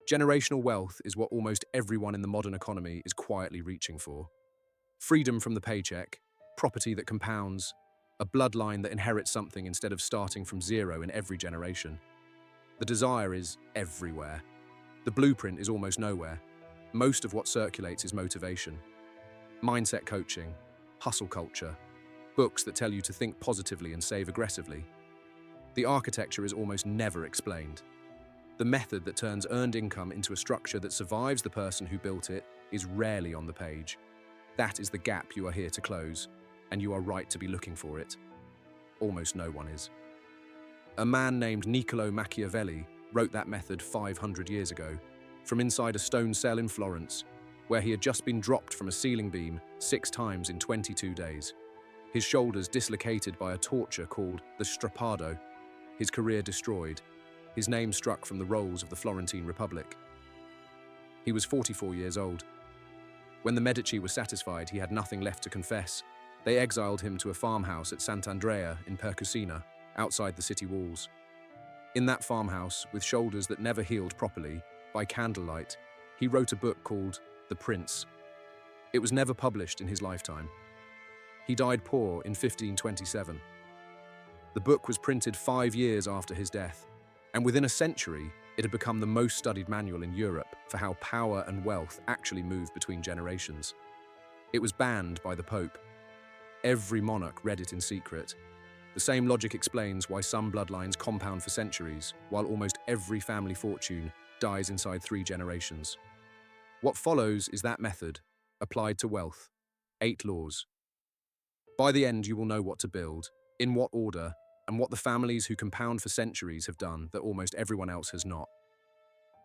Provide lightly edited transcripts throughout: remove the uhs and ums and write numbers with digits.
Generational wealth is what almost everyone in the modern economy is quietly reaching for. Freedom from the paycheck, property that compounds, a bloodline that inherits something instead of starting from zero in every generation. The desire is everywhere. The blueprint is almost nowhere. Most of what circulates is motivation. Mindset coaching, hustle culture, books that tell you to think positively and save aggressively. The architecture is almost never explained. The method that turns earned income into a structure that survives the person who built it is rarely on the page. That is the gap you are here to close, and you are right to be looking for it. Almost no one is. A man named Niccolo Machiavelli wrote that method 500 years ago, from inside a stone cell in Florence, where he had just been dropped from a ceiling beam 6 times in 22 days. His shoulders dislocated by a torture called the strappado, his career destroyed, his name struck from the rolls of the Florentine Republic. He was 44 years old. When the Medici were satisfied he had nothing left to confess, they exiled him to a farmhouse at Sant'Andrea in Percussina, outside the city walls. In that farmhouse, with shoulders that never healed properly, by candlelight, he wrote a book called The Prince. It was never published in his lifetime. He died poor in 1527. The book was printed 5 years after his death, and within a century, it had become the most studied manual in Europe for how power and wealth actually move between generations. It was banned by the Pope. Every monarch read it in secret. The same logic explains why some bloodlines compound for centuries, while almost every family fortune dies inside 3 generations. What follows is that method, applied to wealth. 8 laws. By the end, you will know what to build, in what order, and what the families who compound for centuries have done that almost everyone else has not.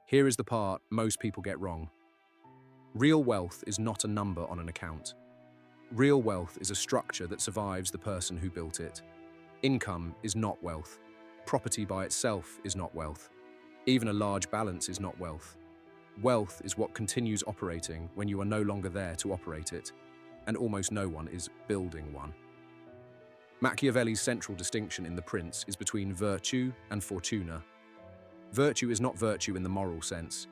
Here is the part most people get wrong. Real wealth is not a number on an account. Real wealth is a structure that survives the person who built it. Income is not wealth. Property by itself is not wealth. Even a large balance is not wealth. Wealth is what continues operating when you are no longer there to operate it, and almost no one is building one. Machiavelli's central distinction in The Prince is between virtu and fortuna. Virtue is not virtue in the moral sense.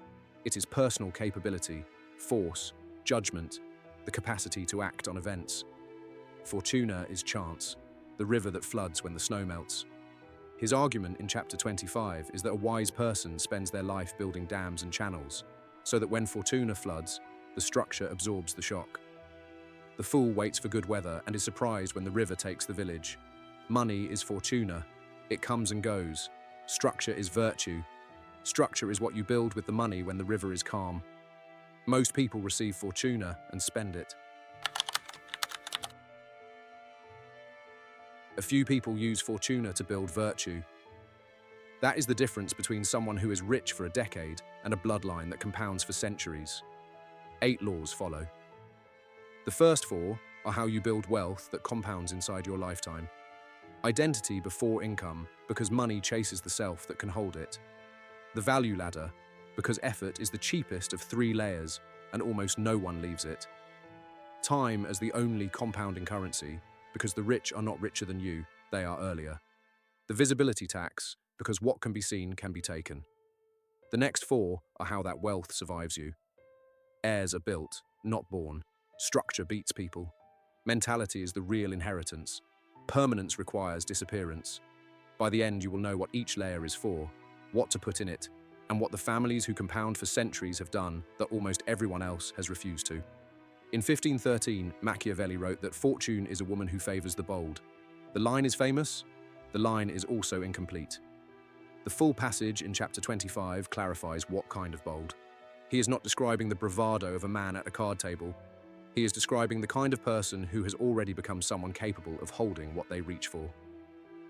It is personal capability, force, judgment, the capacity to act on events. Fortuna is chance, the river that floods when the snow melts. His argument in chapter 25 is that a wise person spends their life building dams and channels, so that when Fortuna floods, the structure absorbs the shock. The fool waits for good weather and is surprised when the river takes the village. Money is Fortuna. It comes and goes. Structure is virtue. Structure is what you build with the money when the river is calm. Most people receive Fortuna and spend it. A few people use Fortuna to build virtue. That is the difference between someone who is rich for a decade and a bloodline that compounds for centuries. 8 laws follow. The first 4 are how you build wealth that compounds inside your lifetime. Identity before income, because money chases the self that can hold it. The value ladder, because effort is the cheapest of 3 layers and almost no one leaves it. Time as the only compounding currency, because the rich are not richer than you, they are earlier. The visibility tax, because what can be seen can be taken. The next 4 are how that wealth survives you. Heirs are built, not born. Structure beats people. Mentality is the real inheritance. Permanence requires disappearance. By the end, you will know what each layer is for, what to put in it, and what the families who compound for centuries have done that almost everyone else has refused to. In 1513, Machiavelli wrote that fortune is a woman who favors the bold. The line is famous, the line is also incomplete. The full passage in chapter 25 clarifies what kind of bold. He is not describing the bravado of a man at a card table. He is describing the kind of person who has already become someone capable of holding what they reach for.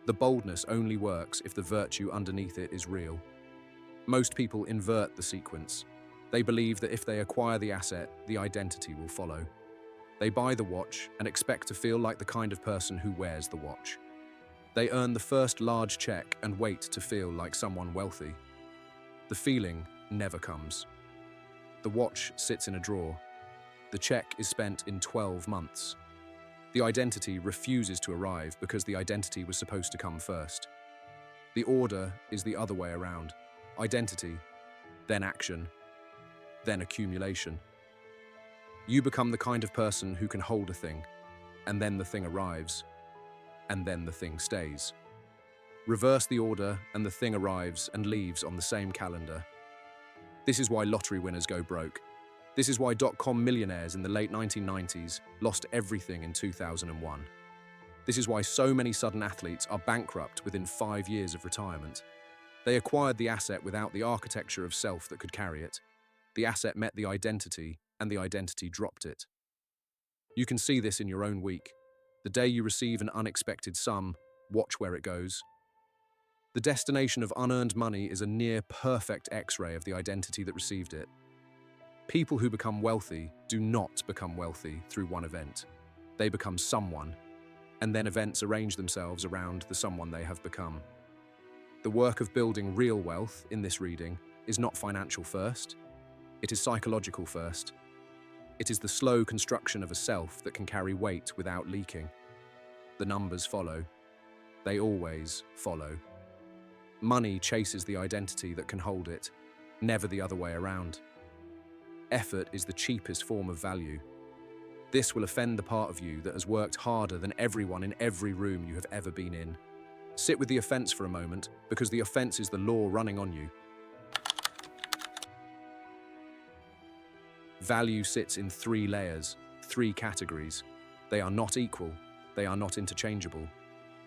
The boldness only works if the virtue underneath it is real. Most people invert the sequence. They believe that if they acquire the asset, the identity will follow. They buy the watch and expect to feel like the kind of person who wears the watch. They earn the first large check and wait to feel like someone wealthy. The feeling never comes. The watch sits in a drawer. The check is spent in 12 months. The identity refuses to arrive because the identity was supposed to come first. The order is the other way around. Identity, then action, then accumulation. You become the kind of person who can hold a thing, and then the thing arrives, and then the thing stays. Reverse the order, and the thing arrives and leaves on the same calendar. This is why lottery winners go broke. This is why dot-com millionaires in the late 1990s lost everything in 2001. This is why so many sudden athletes are bankrupt within 5 years of retirement. They acquired the asset without the architecture of self that could carry it. The asset met the identity, and the identity dropped it. You can see this in your own week. The day you receive an unexpected sum, watch where it goes. The destination of unearned money is a near-perfect X-ray of the identity that received it. People who become wealthy do not become wealthy through one event. They become someone, and then events arrange themselves around the someone they have become. The work of building real wealth in this reading is not financial first. It is psychological first. It is the slow construction of a self that can carry weight without leaking. The numbers follow. They always follow. Money chases the identity that can hold it, never the other way around. Effort is the cheapest form of value. This will offend the part of you that has worked harder than everyone in every room you have ever been in. Sit with the offense for a moment, because the offense is the law running on you. Value sits in 3 layers, 3 categories. They are not equal, they are not interchangeable.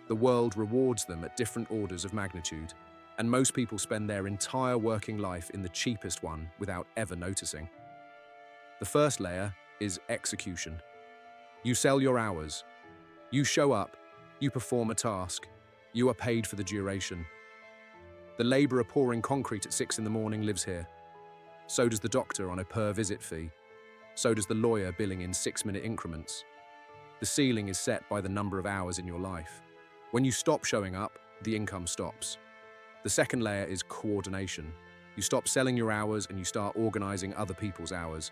The world rewards them at different orders of magnitude, and most people spend their entire working life in the cheapest one without ever noticing. The first layer is execution. You sell your hours. You show up, you perform a task, you are paid for the duration. The labourer pouring concrete at 6 in the morning lives here. So does the doctor on a per-visit fee. So does the lawyer billing in 6-minute increments. The ceiling is set by the number of hours in your life. When you stop showing up, the income stops. The second layer is coordination. You stop selling your hours and you start organising other people's hours.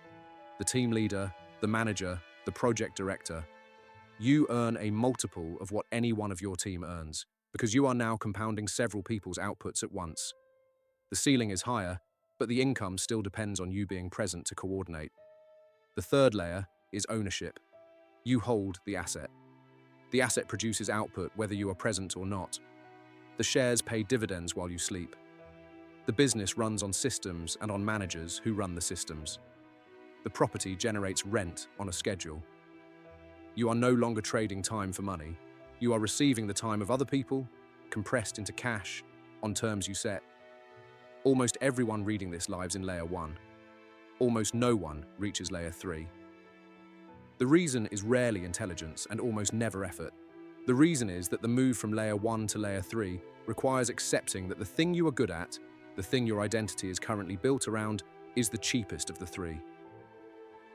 The team leader, the manager, the project director. You earn a multiple of what any one of your team earns, because you are now compounding several people's outputs at once. The ceiling is higher, but the income still depends on you being present to coordinate. The third layer is ownership. You hold the asset. The asset produces output whether you are present or not. The shares pay dividends while you sleep. The business runs on systems and on managers who run the systems. The property generates rent on a schedule. You are no longer trading time for money. You are receiving the time of other people, compressed into cash, on terms you set. Almost everyone reading this lives in layer 1. Almost no one reaches layer 3. The reason is rarely intelligence and almost never effort. The reason is that the move from layer 1 to layer 3 requires accepting that the thing you are good at, the thing your identity is currently built around, is the cheapest of the 3.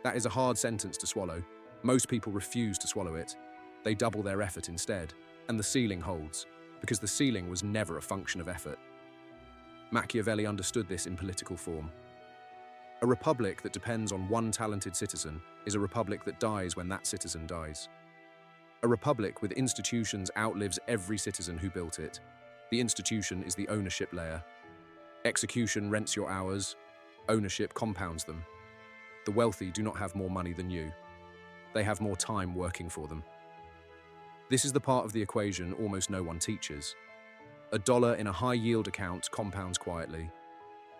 That is a hard sentence to swallow. Most people refuse to swallow it. They double their effort instead, and the ceiling holds, because the ceiling was never a function of effort. Machiavelli understood this in political form. A republic that depends on one talented citizen is a republic that dies when that citizen dies. A republic with institutions outlives every citizen who built it. The institution is the ownership layer. Execution rents your hours. Ownership compounds them. The wealthy do not have more money than you. They have more time working for them. This is the part of the equation almost no one teaches. $1 in a high-yield account compounds quietly.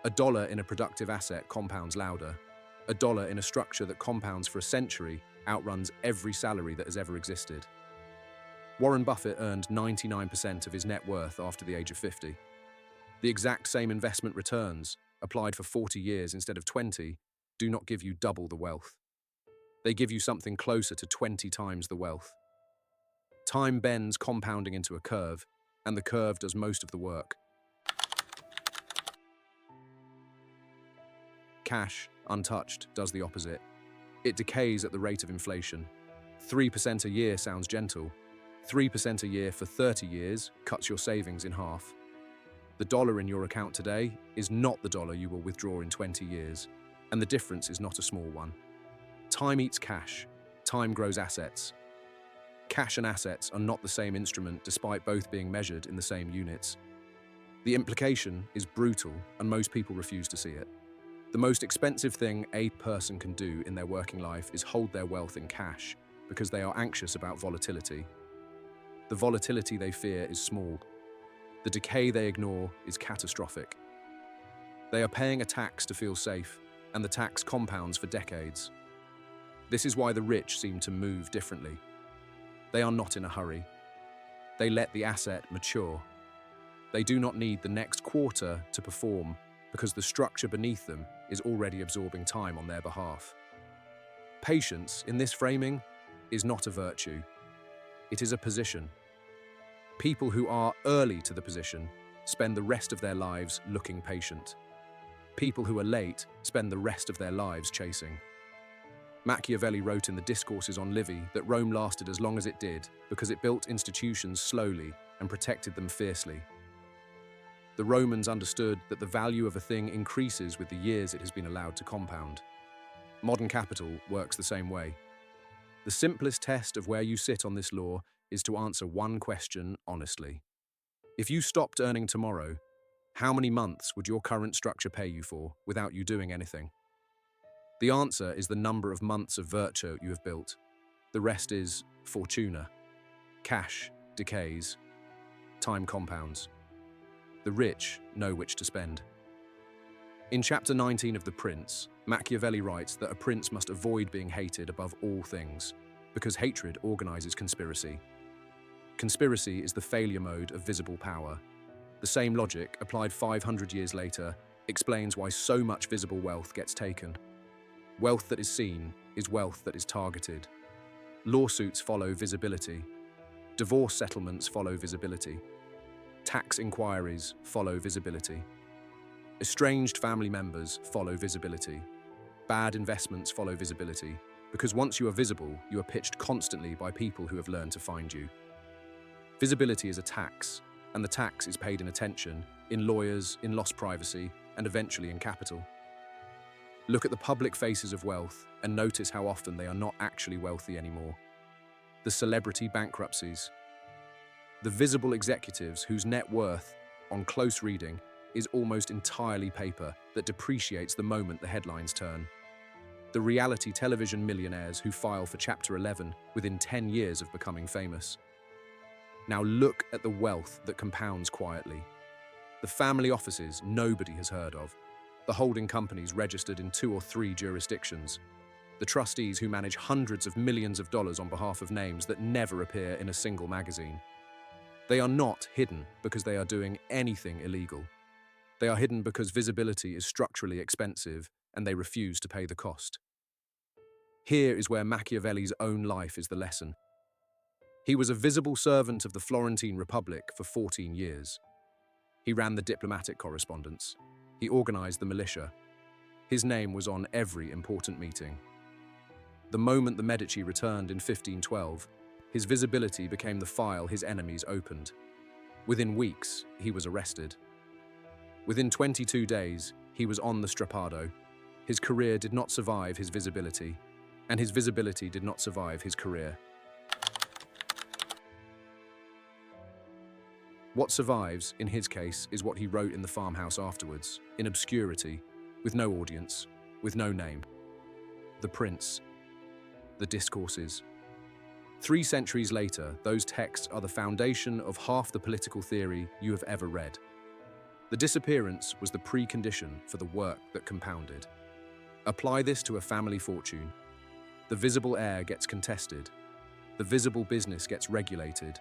$1 in a productive asset compounds louder. $1 in a structure that compounds for a century outruns every salary that has ever existed. Warren Buffett earned 99% of his net worth after the age of 50. The exact same investment returns, applied for 40 years instead of 20, do not give you double the wealth. They give you something closer to 20 times the wealth. Time bends compounding into a curve, and the curve does most of the work. Cash, untouched, does the opposite. It decays at the rate of inflation. 3% a year sounds gentle. 3% a year for 30 years cuts your savings in half. The dollar in your account today is not the dollar you will withdraw in 20 years, and the difference is not a small one. Time eats cash. Time grows assets. Cash and assets are not the same instrument despite both being measured in the same units. The implication is brutal, and most people refuse to see it. The most expensive thing a person can do in their working life is hold their wealth in cash because they are anxious about volatility. The volatility they fear is small. The decay they ignore is catastrophic. They are paying a tax to feel safe, and the tax compounds for decades. This is why the rich seem to move differently. They are not in a hurry. They let the asset mature. They do not need the next quarter to perform because the structure beneath them is already absorbing time on their behalf. Patience, in this framing, is not a virtue. It is a position. People who are early to the position spend the rest of their lives looking patient. People who are late spend the rest of their lives chasing. Machiavelli wrote in the Discourses on Livy that Rome lasted as long as it did because it built institutions slowly and protected them fiercely. The Romans understood that the value of a thing increases with the years it has been allowed to compound. Modern capital works the same way. The simplest test of where you sit on this law is to answer one question honestly. If you stopped earning tomorrow, how many months would your current structure pay you for without you doing anything? The answer is the number of months of virtu you have built. The rest is Fortuna. Cash decays. Time compounds. The rich know which to spend. In chapter 19 of The Prince, Machiavelli writes that a prince must avoid being hated above all things, because hatred organizes conspiracy. Conspiracy is the failure mode of visible power. The same logic, applied 500 years later, explains why so much visible wealth gets taken. Wealth that is seen is wealth that is targeted. Lawsuits follow visibility. Divorce settlements follow visibility. Tax inquiries follow visibility. Estranged family members follow visibility. Bad investments follow visibility, because once you are visible, you are pitched constantly by people who have learned to find you. Visibility is a tax, and the tax is paid in attention, in lawyers, in lost privacy, and eventually in capital. Look at the public faces of wealth and notice how often they are not actually wealthy anymore. The celebrity bankruptcies. The visible executives whose net worth, on close reading, is almost entirely paper that depreciates the moment the headlines turn. The reality television millionaires who file for Chapter 11 within 10 years of becoming famous. Now look at the wealth that compounds quietly. The family offices nobody has heard of. The holding companies registered in 2 or 3 jurisdictions. The trustees who manage hundreds of millions of dollars on behalf of names that never appear in a single magazine. They are not hidden because they are doing anything illegal. They are hidden because visibility is structurally expensive and they refuse to pay the cost. Here is where Machiavelli's own life is the lesson. He was a visible servant of the Florentine Republic for 14 years. He ran the diplomatic correspondence. He organized the militia. His name was on every important meeting. The moment the Medici returned in 1512, his visibility became the file his enemies opened. Within weeks, he was arrested. Within 22 days, he was on the strappado. His career did not survive his visibility, and his visibility did not survive his career. What survives, in his case, is what he wrote in the farmhouse afterwards, in obscurity, with no audience, with no name. The Prince. The Discourses. 3 centuries later, those texts are the foundation of half the political theory you have ever read. The disappearance was the precondition for the work that compounded. Apply this to a family fortune. The visible heir gets contested. The visible business gets regulated.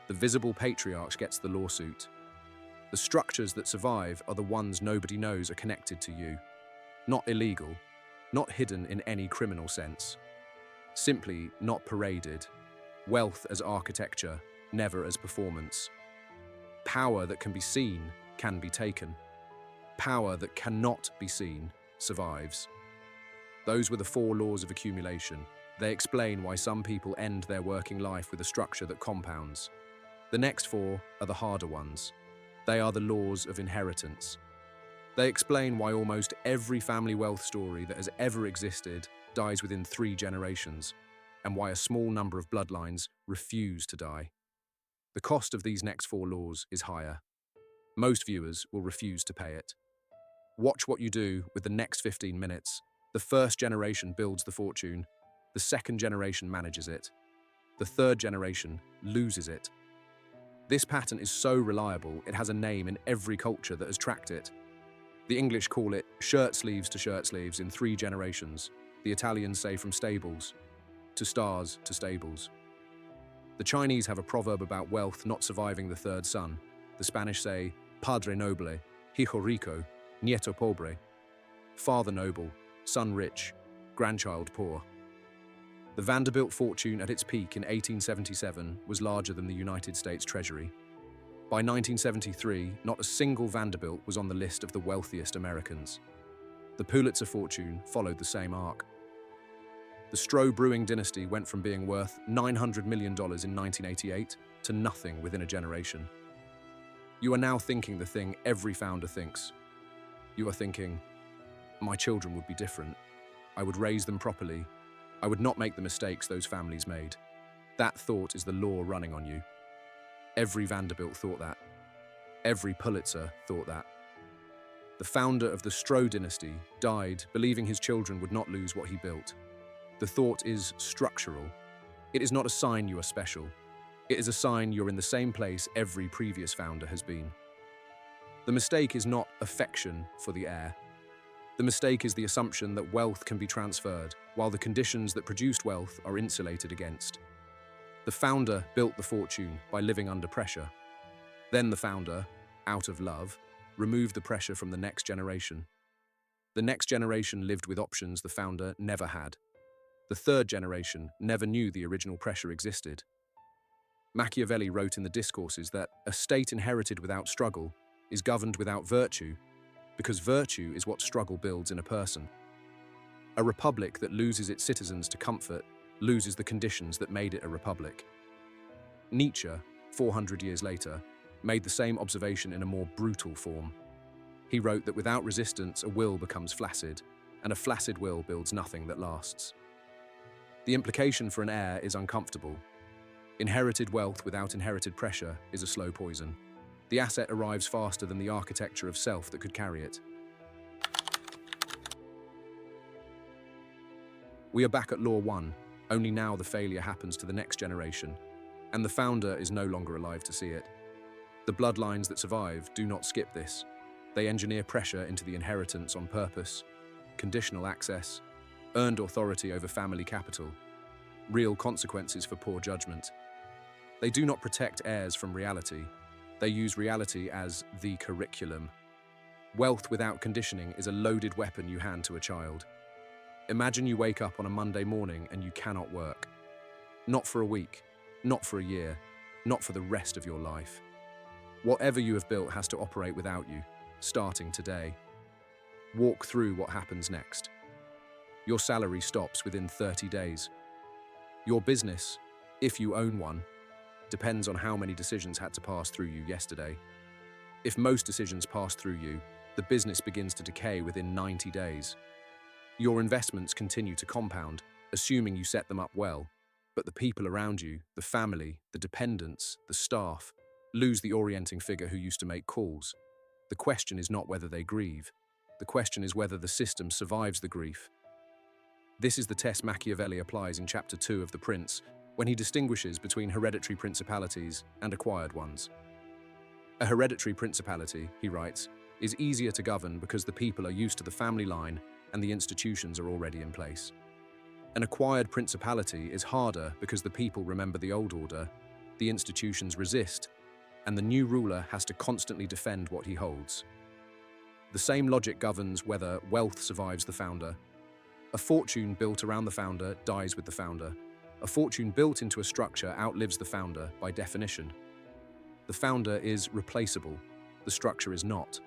The visible patriarch gets the lawsuit. The structures that survive are the ones nobody knows are connected to you. Not illegal, not hidden in any criminal sense. Simply not paraded. Wealth as architecture, never as performance. Power that can be seen can be taken. Power that cannot be seen survives. Those were the 4 laws of accumulation. They explain why some people end their working life with a structure that compounds. The next 4 are the harder ones. They are the laws of inheritance. They explain why almost every family wealth story that has ever existed dies within 3 generations, and why a small number of bloodlines refuse to die. The cost of these next 4 laws is higher. Most viewers will refuse to pay it. Watch what you do with the next 15 minutes. The first generation builds the fortune, the second generation manages it, the third generation loses it. This pattern is so reliable, it has a name in every culture that has tracked it. The English call it shirt sleeves to shirt sleeves in 3 generations. The Italians say from stables to stars to stables. The Chinese have a proverb about wealth not surviving the third son. The Spanish say, padre noble, hijo rico, nieto pobre. Father noble, son rich, grandchild poor. The Vanderbilt fortune at its peak in 1877 was larger than the United States Treasury. By 1973, not a single Vanderbilt was on the list of the wealthiest Americans. The Pulitzer fortune followed the same arc. The Stroh Brewing dynasty went from being worth $900 million in 1988 to nothing within a generation. You are now thinking the thing every founder thinks. You are thinking, my children would be different. I would raise them properly. I would not make the mistakes those families made. That thought is the law running on you. Every Vanderbilt thought that. Every Pulitzer thought that. The founder of the Stroh dynasty died believing his children would not lose what he built. The thought is structural. It is not a sign you are special. It is a sign you're in the same place every previous founder has been. The mistake is not affection for the heir. The mistake is the assumption that wealth can be transferred, while the conditions that produced wealth are insulated against. The founder built the fortune by living under pressure. Then the founder, out of love, removed the pressure from the next generation. The next generation lived with options the founder never had. The third generation never knew the original pressure existed. Machiavelli wrote in the Discourses that a state inherited without struggle is governed without virtue, because virtue is what struggle builds in a person. A republic that loses its citizens to comfort loses the conditions that made it a republic. Nietzsche, 400 years later, made the same observation in a more brutal form. He wrote that without resistance, a will becomes flaccid, and a flaccid will builds nothing that lasts. The implication for an heir is uncomfortable. Inherited wealth without inherited pressure is a slow poison. The asset arrives faster than the architecture of self that could carry it. We are back at Law 1, only now the failure happens to the next generation, and the founder is no longer alive to see it. The bloodlines that survive do not skip this. They engineer pressure into the inheritance on purpose, conditional access, earned authority over family capital, real consequences for poor judgment. They do not protect heirs from reality. They use reality as the curriculum. Wealth without conditioning is a loaded weapon you hand to a child. Imagine you wake up on a Monday morning and you cannot work. Not for a week, not for a year, not for the rest of your life. Whatever you have built has to operate without you, starting today. Walk through what happens next. Your salary stops within 30 days. Your business, if you own one, depends on how many decisions had to pass through you yesterday. If most decisions pass through you, the business begins to decay within 90 days. Your investments continue to compound, assuming you set them up well, but the people around you, the family, the dependents, the staff, lose the orienting figure who used to make calls. The question is not whether they grieve. The question is whether the system survives the grief. This is the test Machiavelli applies in Chapter 2 of The Prince, when he distinguishes between hereditary principalities and acquired ones. A hereditary principality, he writes, is easier to govern because the people are used to the family line and the institutions are already in place. An acquired principality is harder because the people remember the old order, the institutions resist, and the new ruler has to constantly defend what he holds. The same logic governs whether wealth survives the founder. A fortune built around the founder dies with the founder. A fortune built into a structure outlives the founder by definition. The founder is replaceable. The structure is not.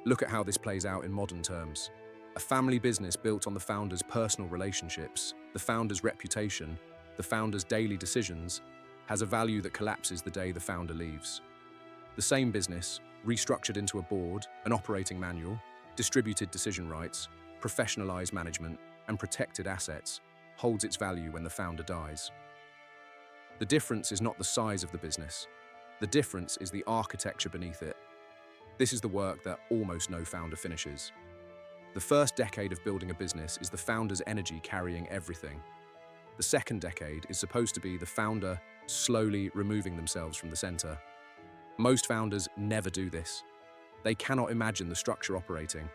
Look at how this plays out in modern terms. A family business built on the founder's personal relationships, the founder's reputation, the founder's daily decisions, has a value that collapses the day the founder leaves. The same business, restructured into a board, an operating manual, distributed decision rights, professionalized management, and protected assets, holds its value when the founder dies. The difference is not the size of the business. The difference is the architecture beneath it. This is the work that almost no founder finishes. The first decade of building a business is the founder's energy carrying everything. The second decade is supposed to be the founder slowly removing themselves from the center. Most founders never do this. They cannot imagine the structure operating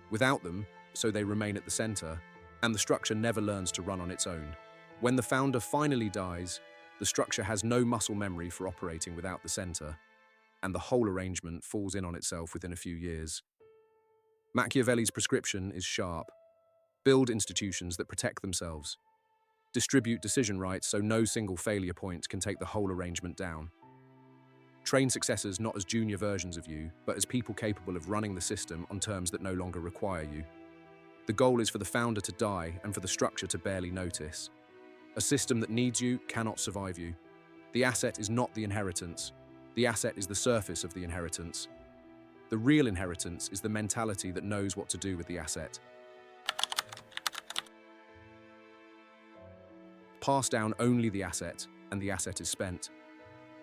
without them, so they remain at the center, and the structure never learns to run on its own. When the founder finally dies, the structure has no muscle memory for operating without the center, and the whole arrangement falls in on itself within a few years. Machiavelli's prescription is sharp. Build institutions that protect themselves. Distribute decision rights so no single failure point can take the whole arrangement down. Train successors not as junior versions of you, but as people capable of running the system on terms that no longer require you. The goal is for the founder to die and for the structure to barely notice. A system that needs you cannot survive you. The asset is not the inheritance. The asset is the surface of the inheritance. The real inheritance is the mentality that knows what to do with the asset. Pass down only the asset, and the asset is spent.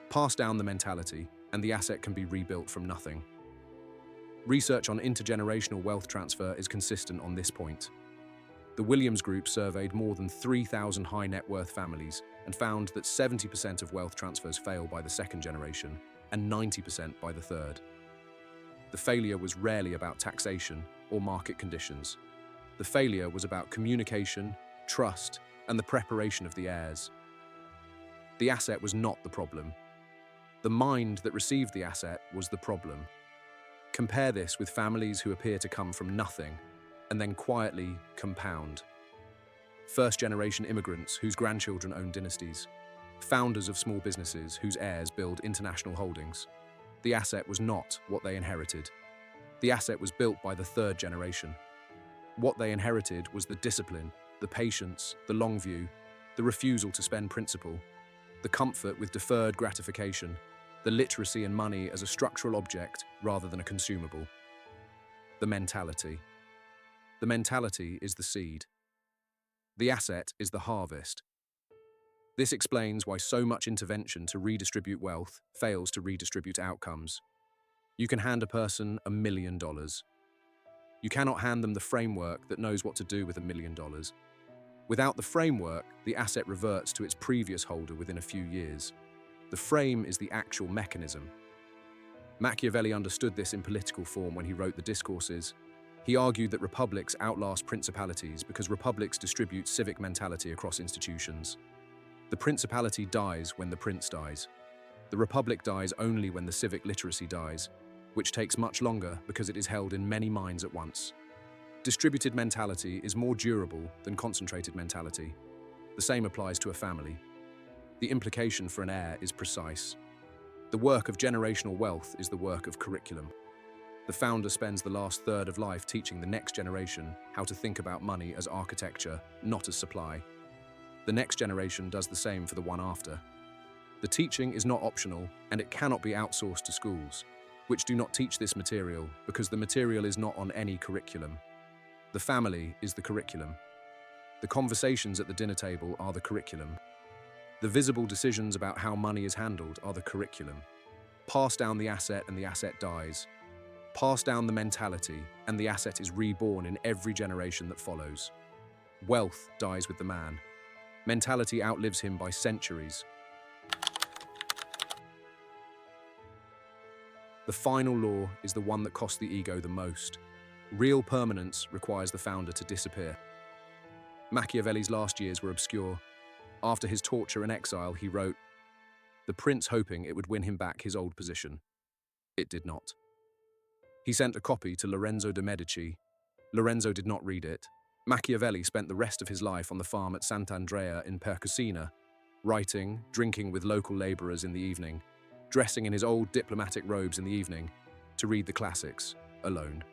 Pass down the mentality, and the asset can be rebuilt from nothing. Research on intergenerational wealth transfer is consistent on this point. The Williams Group surveyed more than 3,000 high net worth families and found that 70% of wealth transfers fail by the second generation and 90% by the third. The failure was rarely about taxation or market conditions. The failure was about communication, trust, and the preparation of the heirs. The asset was not the problem. The mind that received the asset was the problem. Compare this with families who appear to come from nothing and then quietly compound. First-generation immigrants whose grandchildren own dynasties. Founders of small businesses whose heirs build international holdings. The asset was not what they inherited. The asset was built by the third generation. What they inherited was the discipline, the patience, the long view, the refusal to spend principal, the comfort with deferred gratification, the literacy in money as a structural object rather than a consumable. The mentality. The mentality is the seed. The asset is the harvest. This explains why so much intervention to redistribute wealth fails to redistribute outcomes. You can hand a person $1 million. You cannot hand them the framework that knows what to do with $1 million. Without the framework, the asset reverts to its previous holder within a few years. The frame is the actual mechanism. Machiavelli understood this in political form when he wrote the Discourses. He argued that republics outlast principalities because republics distribute civic mentality across institutions. The principality dies when the prince dies. The republic dies only when the civic literacy dies, which takes much longer because it is held in many minds at once. Distributed mentality is more durable than concentrated mentality. The same applies to a family. The implication for an heir is precise. The work of generational wealth is the work of curriculum. The founder spends the last third of life teaching the next generation how to think about money as architecture, not as supply. The next generation does the same for the one after. The teaching is not optional, and it cannot be outsourced to schools, which do not teach this material because the material is not on any curriculum. The family is the curriculum. The conversations at the dinner table are the curriculum. The visible decisions about how money is handled are the curriculum. Pass down the asset and the asset dies. Pass down the mentality and the asset is reborn in every generation that follows. Wealth dies with the man. Mentality outlives him by centuries. The final law is the one that costs the ego the most. Real permanence requires the founder to disappear. Machiavelli's last years were obscure. After his torture and exile, he wrote, "The prince hoping it would win him back his old position. It did not." He sent a copy to Lorenzo de' Medici. Lorenzo did not read it. Machiavelli spent the rest of his life on the farm at Sant'Andrea in Percussina, writing, drinking with local laborers in the evening, dressing in his old diplomatic robes in the evening, to read the classics, alone.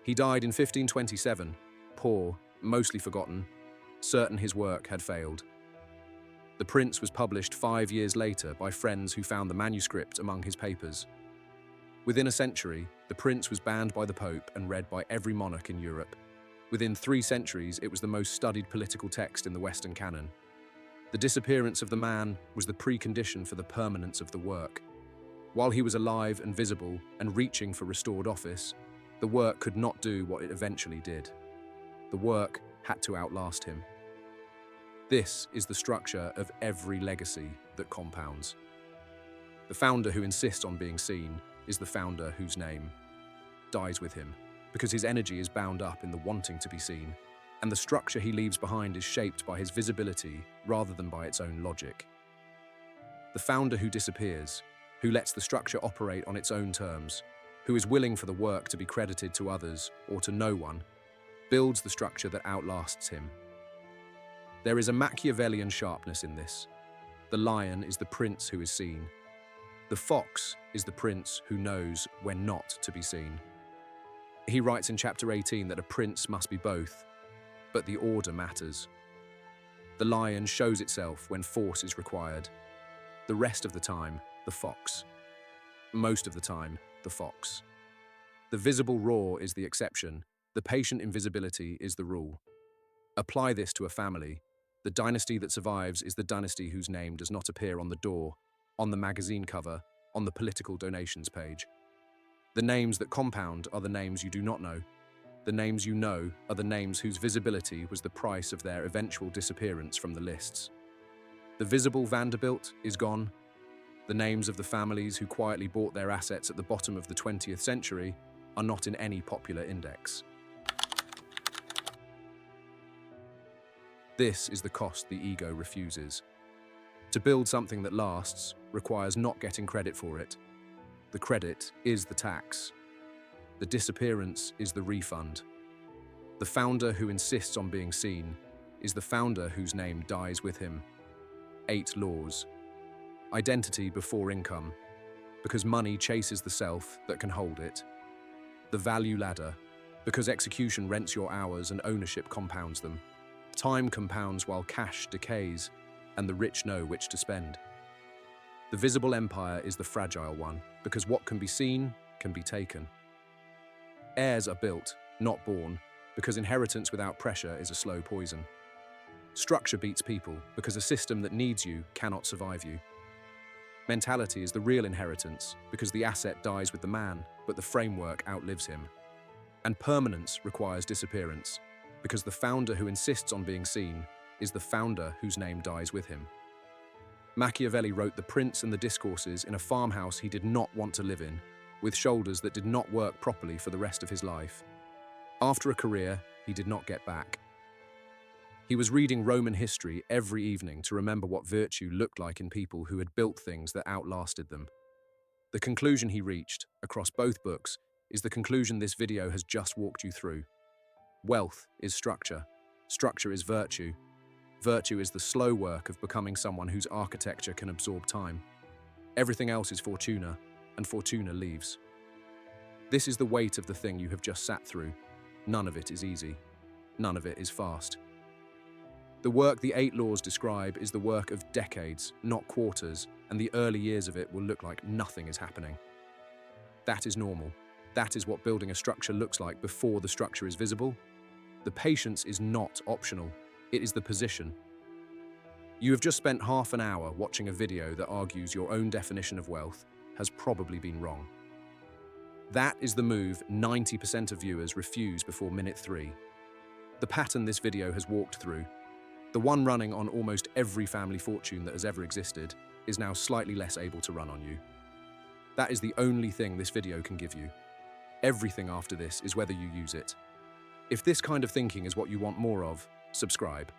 He died in 1527, poor, mostly forgotten, certain his work had failed. The Prince was published 5 years later by friends who found the manuscript among his papers. Within a century, The Prince was banned by the Pope and read by every monarch in Europe. Within 3 centuries, it was the most studied political text in the Western canon. The disappearance of the man was the precondition for the permanence of the work. While he was alive and visible and reaching for restored office, the work could not do what it eventually did. The work had to outlast him. This is the structure of every legacy that compounds. The founder who insists on being seen is the founder whose name dies with him, because his energy is bound up in the wanting to be seen, and the structure he leaves behind is shaped by his visibility rather than by its own logic. The founder who disappears, who lets the structure operate on its own terms, who is willing for the work to be credited to others or to no one, builds the structure that outlasts him. There is a Machiavellian sharpness in this. The lion is the prince who is seen. The fox is the prince who knows when not to be seen. He writes in chapter 18 that a prince must be both, but the order matters. The lion shows itself when force is required. The rest of the time, the fox. Most of the time, the fox. The visible roar is the exception. The patient invisibility is the rule. Apply this to a family. The dynasty that survives is the dynasty whose name does not appear on the door, on the magazine cover, on the political donations page. The names that compound are the names you do not know. The names you know are the names whose visibility was the price of their eventual disappearance from the lists. The visible Vanderbilt is gone. The names of the families who quietly bought their assets at the bottom of the 20th century are not in any popular index. This is the cost the ego refuses. To build something that lasts requires not getting credit for it. The credit is the tax. The disappearance is the refund. The founder who insists on being seen is the founder whose name dies with him. 8 laws. Identity before income, because money chases the self that can hold it. The value ladder, because execution rents your hours and ownership compounds them. Time compounds while cash decays, and the rich know which to spend. The visible empire is the fragile one, because what can be seen can be taken. Heirs are built, not born, because inheritance without pressure is a slow poison. Structure beats people, because a system that needs you cannot survive you. Mentality is the real inheritance, because the asset dies with the man, but the framework outlives him. And permanence requires disappearance, because the founder who insists on being seen is the founder whose name dies with him. Machiavelli wrote The Prince and the Discourses in a farmhouse he did not want to live in, with shoulders that did not work properly for the rest of his life. After a career he did not get back. He was reading Roman history every evening to remember what virtue looked like in people who had built things that outlasted them. The conclusion he reached, across both books, is the conclusion this video has just walked you through. Wealth is structure. Structure is virtue. Virtue is the slow work of becoming someone whose architecture can absorb time. Everything else is Fortuna, and Fortuna leaves. This is the weight of the thing you have just sat through. None of it is easy. None of it is fast. The work the 8 laws describe is the work of decades, not quarters, and the early years of it will look like nothing is happening. That is normal. That is what building a structure looks like before the structure is visible. The patience is not optional. It is the position. You have just spent half an hour watching a video that argues your own definition of wealth has probably been wrong. That is the move 90% of viewers refuse before minute 3. The pattern this video has walked through, the one running on almost every family fortune that has ever existed, is now slightly less able to run on you. That is the only thing this video can give you. Everything after this is whether you use it. If this kind of thinking is what you want more of, subscribe.